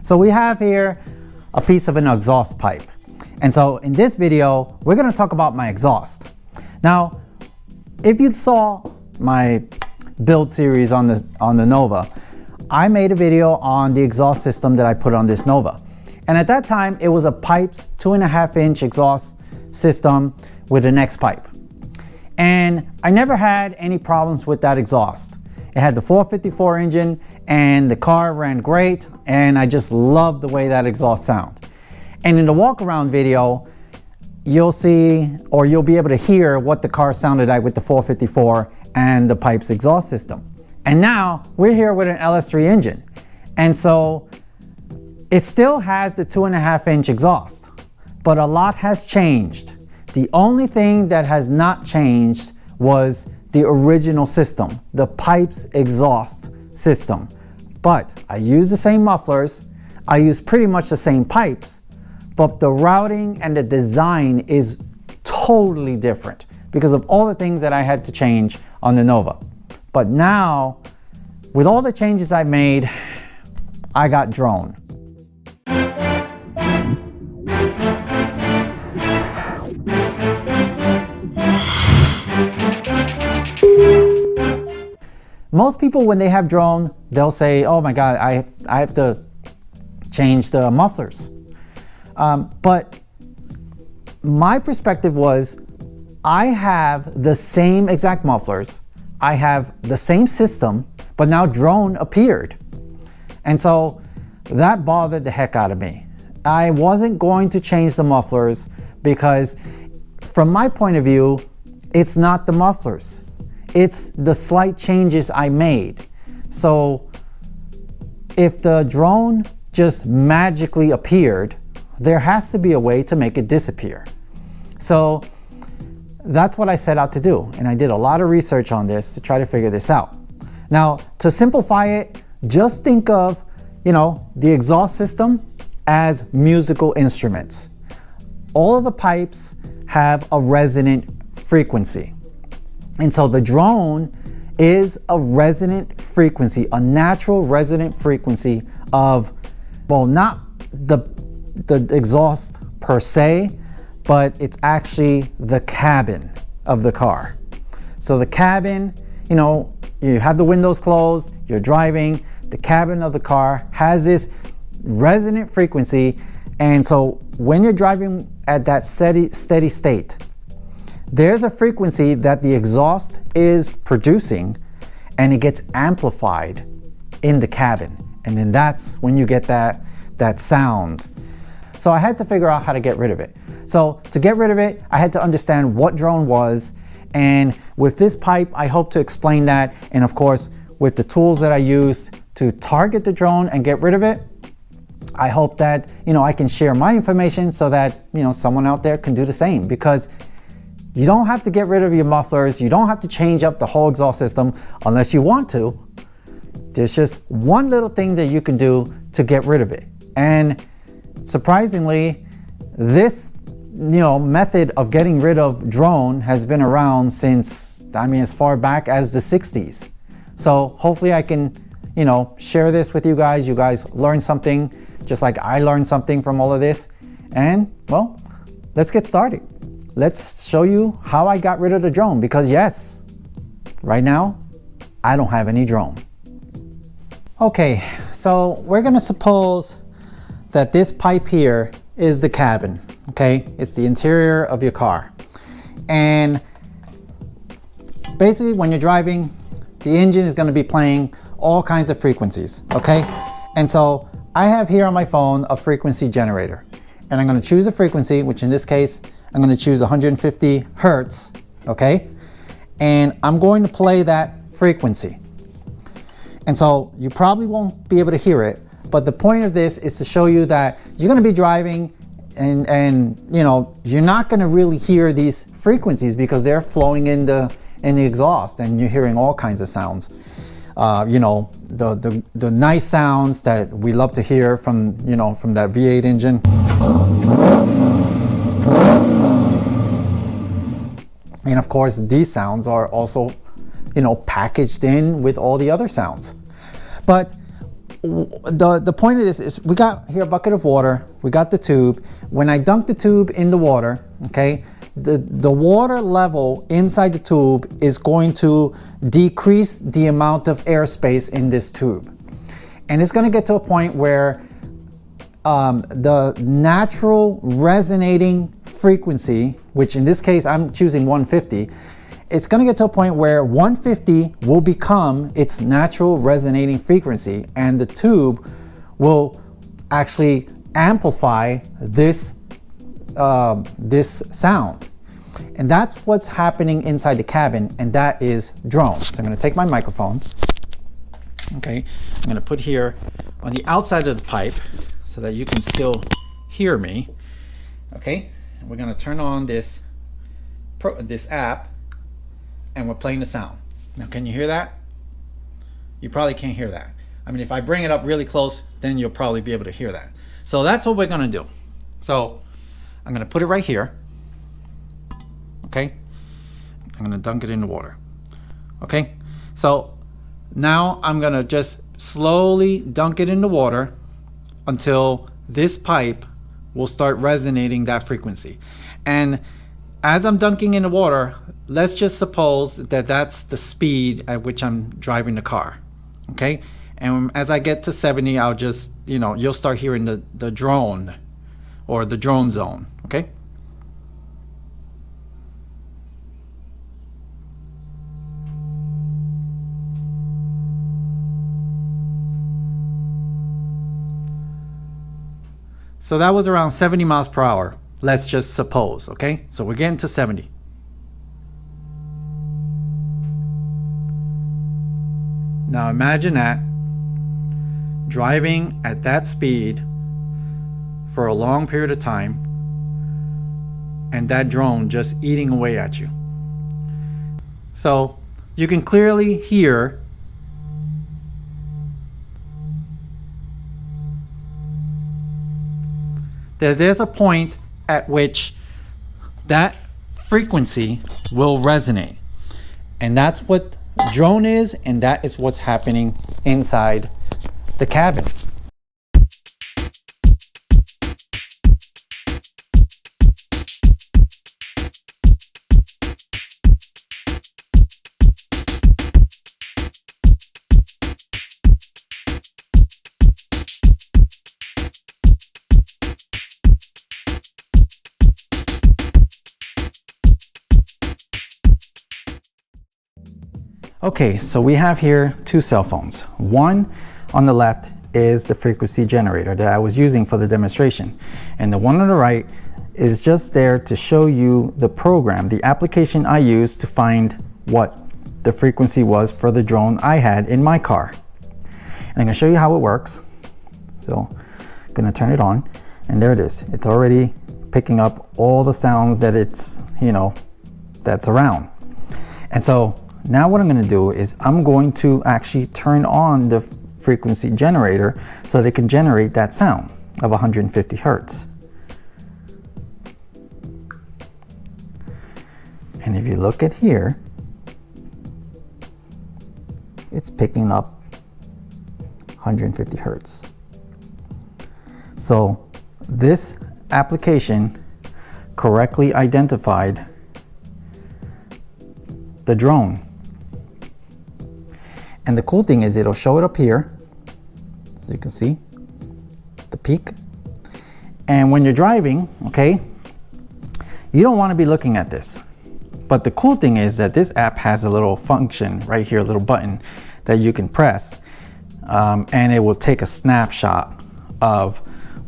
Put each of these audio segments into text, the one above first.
So we have here a piece of an exhaust pipe. And so in this video, we're gonna talk about my exhaust. Now, if you saw my build series on the Nova, I made a video on the exhaust system that I put on this Nova. And at that time, it was a Pypes 2.5-inch exhaust system with an X pipe. And I never had any problems with that exhaust. It had the 454 engine and the car ran great, and I just loved the way that exhaust sounded. And in the walk around video, you'll see, or you'll be able to hear what the car sounded like with the 454 and the Pypes exhaust system. And now we're here with an LS3 engine. And so it still has the 2.5-inch exhaust, but a lot has changed. The only thing that has not changed was the original system, the Pypes exhaust system. But I use the same mufflers, I use pretty much the same pipes, but the routing and the design is totally different because of all the things that I had to change on the Nova. But now, with all the changes I made, I got drone. Most people, when they have drone, they'll say, oh my God, I have to change the mufflers. But my perspective was, I have the same exact mufflers, I have the same system, but now drone appeared. And so that bothered the heck out of me. I wasn't going to change the mufflers because from my point of view, it's not the mufflers. It's the slight changes I made. So if the drone just magically appeared, there has to be a way to make it disappear. So that's what I set out to do. And I did a lot of research on this to try to figure this out. Now, to simplify it, just think of, the exhaust system as musical instruments. All of the pipes have a resonant frequency. And so the drone is a resonant frequency, a natural resonant frequency of, well, not the exhaust per se, but it's actually the cabin of the car. So the cabin, you have the windows closed, you're driving, the cabin of the car has this resonant frequency. And so when you're driving at that steady state, there's a frequency that the exhaust is producing and it gets amplified in the cabin. And then that's when you get that sound. So I had to figure out how to get rid of it. So to get rid of it, I had to understand what drone was. And with this pipe, I hope to explain that. And of course, with the tools that I used to target the drone and get rid of it, I hope that, I can share my information so that, someone out there can do the same, because you don't have to get rid of your mufflers. You don't have to change up the whole exhaust system unless you want to. There's just one little thing that you can do to get rid of it. And surprisingly, this method of getting rid of drone has been around since, as far back as the 60s. So hopefully I can, share this with you guys. You guys learn something just like I learned something from all of this. And well, let's get started. Let's show you how I got rid of the drone, because yes, right now, I don't have any drone. Okay, so we're gonna suppose that this pipe here is the cabin, okay? It's the interior of your car. And basically when you're driving, the engine is gonna be playing all kinds of frequencies, okay? And so I have here on my phone a frequency generator. And I'm gonna choose a frequency, which in this case, I'm gonna choose 150 Hertz, okay? And I'm going to play that frequency. And so you probably won't be able to hear it, but the point of this is to show you that you're gonna be driving and you're not gonna really hear these frequencies because they're flowing in the exhaust and you're hearing all kinds of sounds. The nice sounds that we love to hear from that V8 engine. And of course, these sounds are also you know, packaged in with all the other sounds. But the point of this is, we got here a bucket of water, we got the tube. When I dunk the tube in the water, okay, the water level inside the tube is going to decrease the amount of airspace in this tube. And it's going to get to a point where the natural resonating frequency, which in this case I'm choosing 150, it's going to get to a point where 150 will become its natural resonating frequency, and the tube will actually amplify this this sound. And that's what's happening inside the cabin, and that is drones. So I'm going to take my microphone, okay, I'm going to put here on the outside of the pipe so that you can still hear me, okay. We're going to turn on this app, and we're playing the sound. Now, can you hear that? You probably can't hear that. I mean, if I bring it up really close, then you'll probably be able to hear that. So that's what we're going to do. So I'm going to put it right here. Okay. I'm going to dunk it in the water. Okay. So now I'm going to just slowly dunk it in the water until this pipe will start resonating that frequency. And as I'm dunking in the water, let's just suppose that that's the speed at which I'm driving the car, okay? And as I get to 70, I'll just, you know, you'll start hearing the drone or the drone zone, okay? So that was around 70 miles per hour. Let's just suppose, okay? So we're getting to 70. Now imagine that driving at that speed for a long period of time, and that drone just eating away at you. So you can clearly hear that there's a point at which that frequency will resonate. And that's what drone is, and that is what's happening inside the cabin. Okay, so we have here two cell phones. One on the left is the frequency generator that I was using for the demonstration. And the one on the right is just there to show you the program, the application I used to find what the frequency was for the drone I had in my car. And I'm gonna show you how it works. So I'm gonna turn it on, and there it is. It's already picking up all the sounds that it's, you know, that's around. And so now what I'm going to do is I'm going to actually turn on the frequency generator so that it can generate that sound of 150 hertz. And if you look at here, it's picking up 150 hertz. So this application correctly identified the drone. And the cool thing is it'll show it up here, so you can see the peak. And when you're driving, okay, you don't want to be looking at this. But the cool thing is that this app has a little function right here, a little button that you can press, and it will take a snapshot of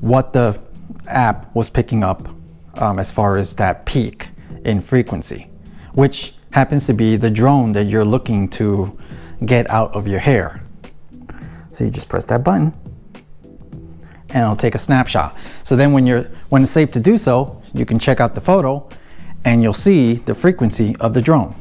what the app was picking up as far as that peak in frequency, which happens to be the drone that you're looking to get out of your hair. So you just press that button and it'll take a snapshot. So then when it's safe to do so, you can check out the photo and you'll see the frequency of the drone.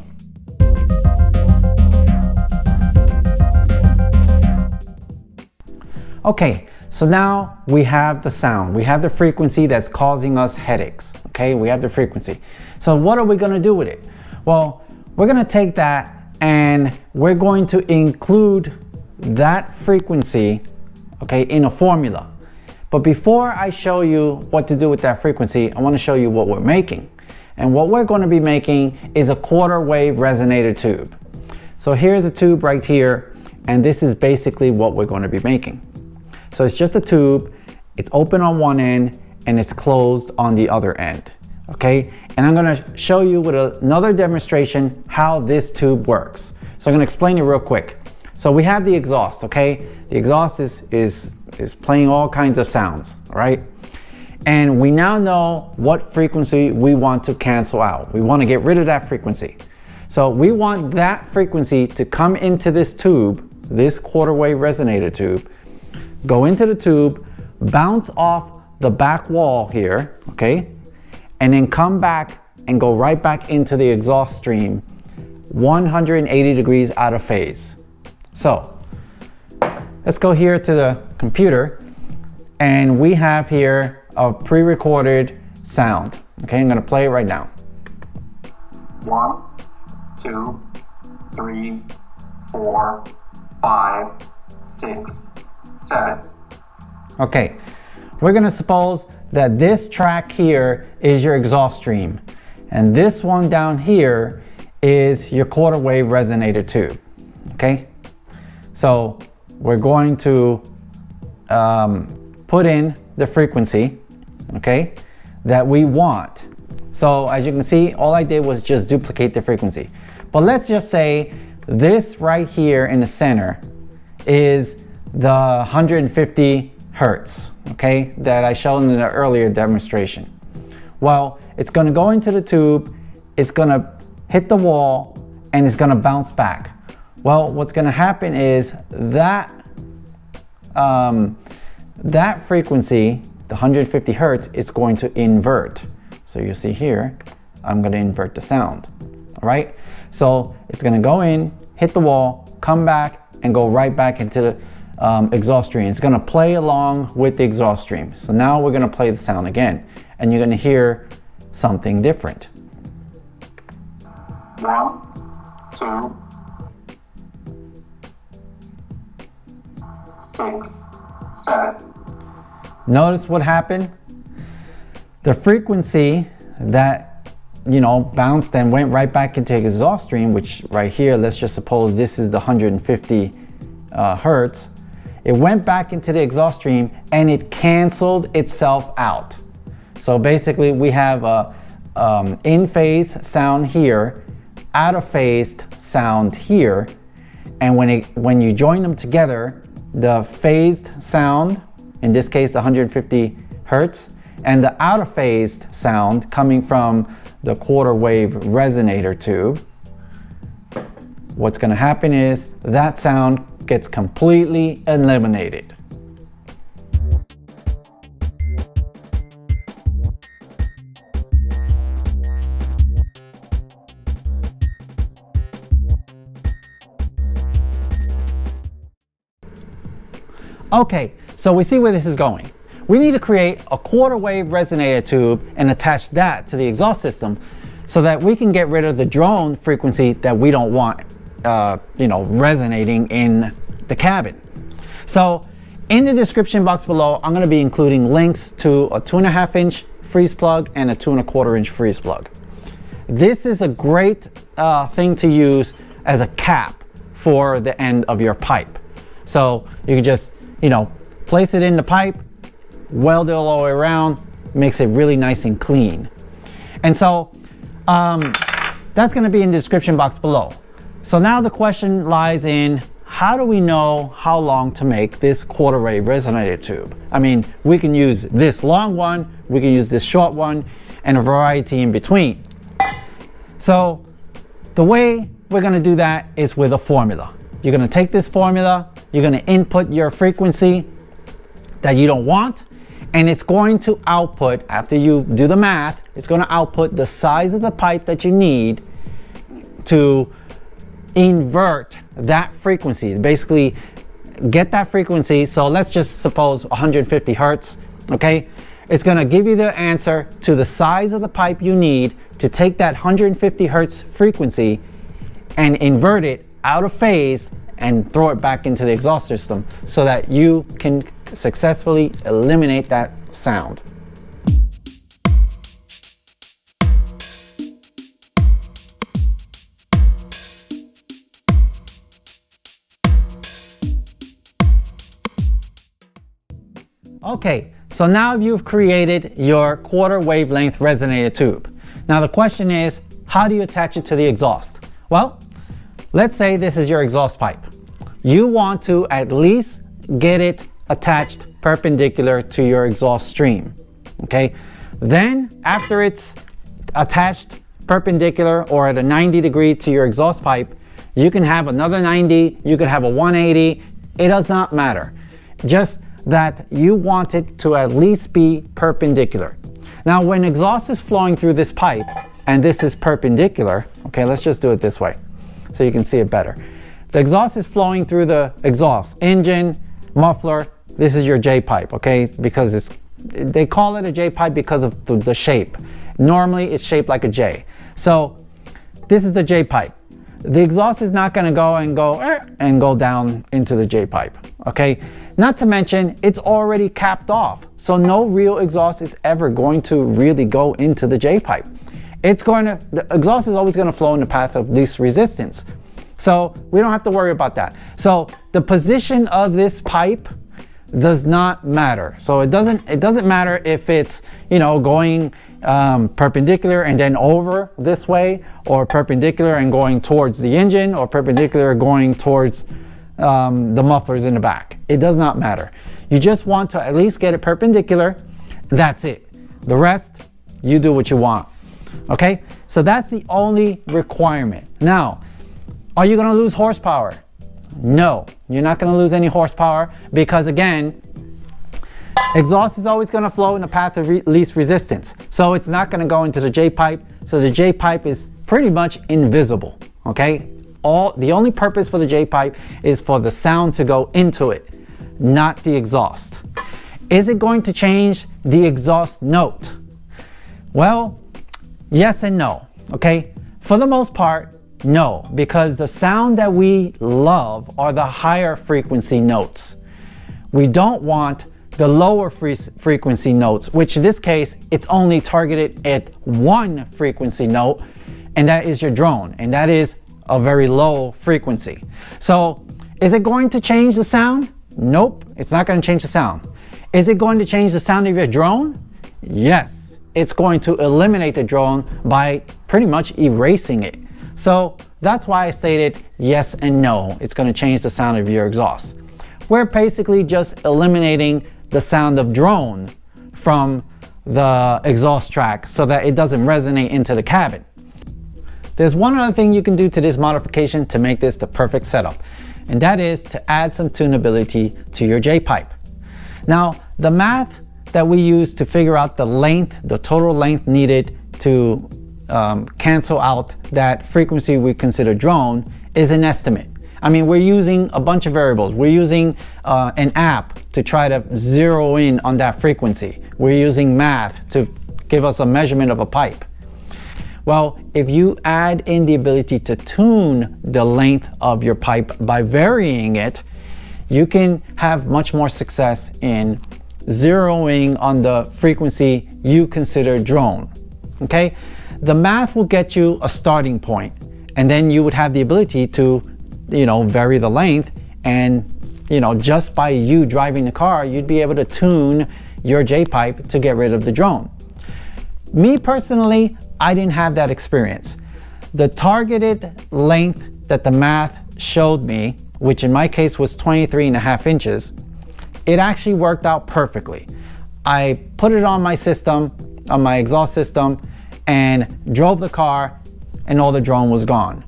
Okay, so now we have the sound. We have the frequency that's causing us headaches. Okay, we have the frequency. So what are we gonna do with it? Well, we're gonna take that and we're going to include that frequency, okay, in a formula. But before I show you what to do with that frequency, I want to show you what we're making. And what we're going to be making is a quarter wave resonator tube. So here's a tube right here, and this is basically what we're going to be making. So it's just a tube, it's open on one end and it's closed on the other end, okay? And I'm going to show you with another demonstration how this tube works. So I'm going to explain it real quick. So we have the exhaust, okay? The exhaust is playing all kinds of sounds, all right? And we now know what frequency we want to cancel out. We want to get rid of that frequency. So we want that frequency to come into this tube, this quarter wave resonator tube, go into the tube, bounce off the back wall here, okay? And then come back and go right back into the exhaust stream 180 degrees out of phase. So let's go here to the computer, and we have here a pre-recorded sound. Okay, I'm gonna play it right now. 1, 2, 3, 4, 5, 6, 7. Okay, we're gonna suppose that this track here is your exhaust stream, and this one down here is your quarter wave resonator tube. Okay, so we're going to put in the frequency, okay, that we want. So as you can see, all I did was just duplicate the frequency. But let's just say this right here in the center is the 150 hertz, okay, that I showed in the earlier demonstration. Well, it's going to go into the tube, it's going to hit the wall, and it's going to bounce back. Well, what's going to happen is that that frequency, the 150 hertz, is going to invert. So you see here, I'm going to invert the sound. All right. So it's going to go in, hit the wall, come back, and go right back into the exhaust stream. It's going to play along with the exhaust stream. So now we're going to play the sound again, and you're going to hear something different. 1, 2, 6, 7. Notice what happened? The frequency that, bounced and went right back into the exhaust stream, which right here, let's just suppose this is the 150 hertz. It went back into the exhaust stream and it canceled itself out. So basically we have a in phase sound here, out of phase sound here, and when you join them together, the phased sound, in this case the 150 hertz, and the out of phased sound coming from the quarter wave resonator tube, what's going to happen is that sound gets completely eliminated. Okay, so we see where this is going. We need to create a quarter wave resonator tube and attach that to the exhaust system so that we can get rid of the drone frequency that we don't want resonating in the cabin. So in the description box below, I'm going to be including links to a 2.5 inch freeze plug and a 2.25 inch freeze plug. This is a great thing to use as a cap for the end of your pipe. So you can just place it in the pipe, weld it all the way around, makes it really nice and clean. And so that's going to be in the description box below. So now the question lies in, how do we know how long to make this quarter wave resonator tube? I mean, we can use this long one, we can use this short one, and a variety in between. So the way we're going to do that is with a formula. You're going to take this formula, you're going to input your frequency that you don't want, and it's going to output, after you do the math, it's going to output the size of the pipe that you need to invert that frequency. Basically, get that frequency. So let's just suppose 150 hertz, okay? It's going to give you the answer to the size of the pipe you need to take that 150 hertz frequency and invert it out of phase and throw it back into the exhaust system so that you can successfully eliminate that sound. Okay, so now you've created your quarter wavelength resonator tube. Now the question is, how do you attach it to the exhaust? Well, let's say this is your exhaust pipe. You want to at least get it attached perpendicular to your exhaust stream, okay? Then after it's attached perpendicular or at a 90 degree to your exhaust pipe, you can have another 90, you could have a 180, it does not matter. Just that you want it to at least be perpendicular. Now when exhaust is flowing through this pipe and this is perpendicular, okay, let's just do it this way so you can see it better. The exhaust is flowing through the exhaust, engine, muffler, this is your J pipe, okay, because they call it a J pipe because of the shape. Normally it's shaped like a J. So this is the J pipe. The exhaust is not going to go down into the J pipe, okay? Not to mention, it's already capped off, so no real exhaust is ever going to really go into the J pipe. The exhaust is always going to flow in the path of least resistance, so we don't have to worry about that. So the position of this pipe does not matter. So it doesn't matter if it's, you know, going perpendicular and then over this way, or perpendicular and going towards the engine, or perpendicular going towards the mufflers in the back. It does not matter. You just want to at least get it perpendicular. That's it. The rest, you do what you want. Okay? So that's the only requirement. Now, are you going to lose horsepower? No, you're not going to lose any horsepower because, again, exhaust is always going to flow in the path of least resistance. So it's not going to go into the J pipe. So the J pipe is pretty much invisible. Okay? The only purpose for the J pipe is for the sound to go into it, not the exhaust. Is it going to change the exhaust note? Well, yes and no, okay? For the most part, no, because the sound that we love are the higher frequency notes. We don't want the lower frequency notes, which in this case, it's only targeted at one frequency note, and that is your drone, and that is a very low frequency. So is it going to change the sound? Nope, it's not going to change the sound. Is it going to change the sound of your drone? Yes, it's going to eliminate the drone by pretty much erasing it. So that's why I stated yes and no. It's going to change the sound of your exhaust. We're basically just eliminating the sound of drone from the exhaust track so that it doesn't resonate into the cabin. There's one other thing you can do to this modification to make this the perfect setup, and that is to add some tunability to your J pipe. Now, the math that we use to figure out the length, the total length needed to cancel out that frequency we consider drone is an estimate. I mean, we're using a bunch of variables. We're using an app to try to zero in on that frequency. We're using math to give us a measurement of a pipe. Well, if you add in the ability to tune the length of your pipe by varying it, you can have much more success in zeroing on the frequency you consider drone. Okay? The math will get you a starting point, and then you would have the ability to, you know, vary the length, and, you know, just by you driving the car, you'd be able to tune your J pipe to get rid of the drone. Me personally, I didn't have that experience. The targeted length that the math showed me, which in my case was 23.5 inches, it actually worked out perfectly. I put it on my system, on my exhaust system, and drove the car, and all the drone was gone.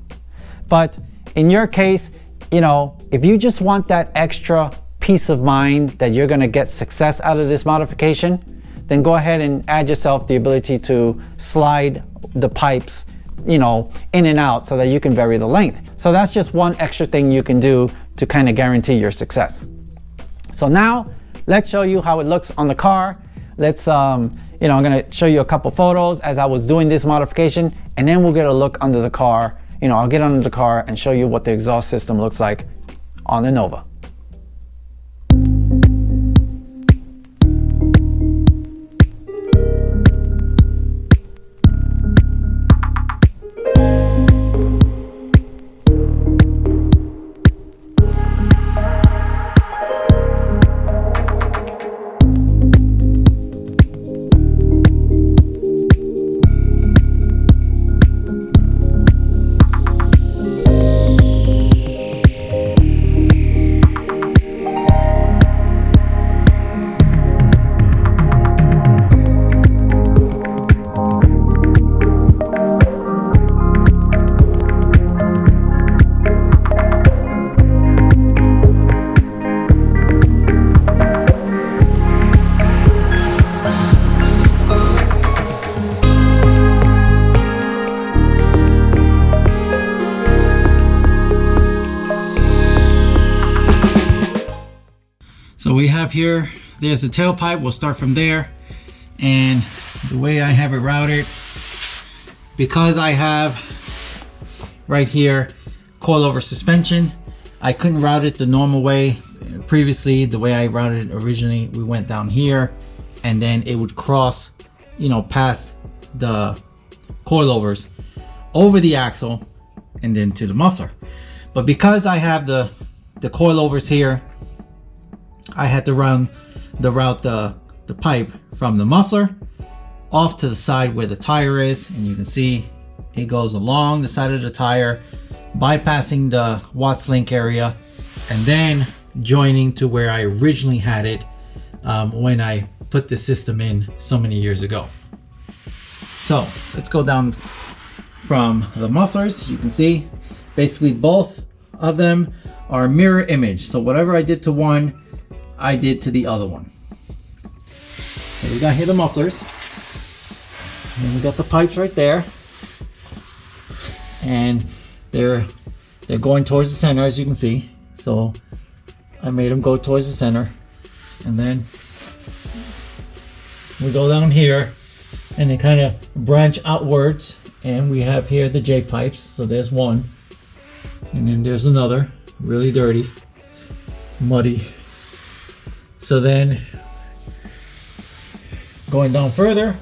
But in your case, you know, if you just want that extra peace of mind that you're gonna get success out of this modification, then go ahead and add yourself the ability to slide the pipes, you know, in and out so that you can vary the length. So that's just one extra thing you can do to kind of guarantee your success. So now let's show you how it looks on the car. Let's, you know, I'm gonna show you a couple photos as I was doing this modification, and then we'll get a look under the car I'll get under the car and show you what the exhaust system looks like on the Nova. So we have here, there's the tailpipe. We'll start from there. And the way I have it routed, because I have right here coilover suspension, I couldn't route it the normal way. Previously, the way I routed it originally, we went down here and then it would cross, past the coilovers over the axle and then to the muffler. But because I have the coilovers here, I had to route the pipe from the muffler off to the side where the tire is, and you can see it goes along the side of the tire, bypassing the Watts link area, and then joining to where I originally had it when I put the system in so many years ago. So let's go down from the mufflers. You can see basically both of them are mirror image. So whatever I did to one, I did to the other one. So we got here the mufflers, and we got the pipes right there, and they're going towards the center, as you can see. So I made them go towards the center, and then we go down here and they kind of branch outwards, and we have here the J pipes. So there's one, and then there's another, really dirty, muddy. So then going down further,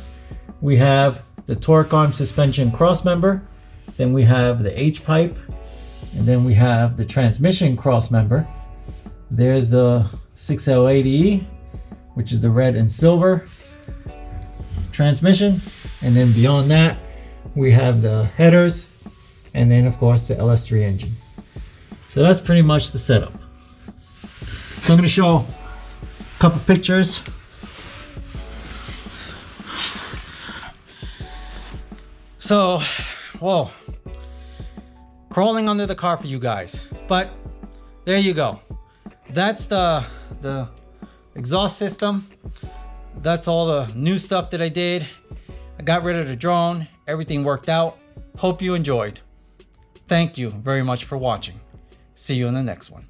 we have the torque arm suspension cross member, then we have the H pipe, and then we have the transmission cross member. There's the 6L80E, which is the red and silver transmission, and then beyond that we have the headers, and then of course the LS3 engine. So that's pretty much the setup. So I'm going to show couple pictures. So, whoa, crawling under the car for you guys, but there you go. That's the exhaust system. That's all the new stuff that I did. I got rid of the drone. Everything worked out. Hope you enjoyed. Thank you very much for watching. See you in the next one.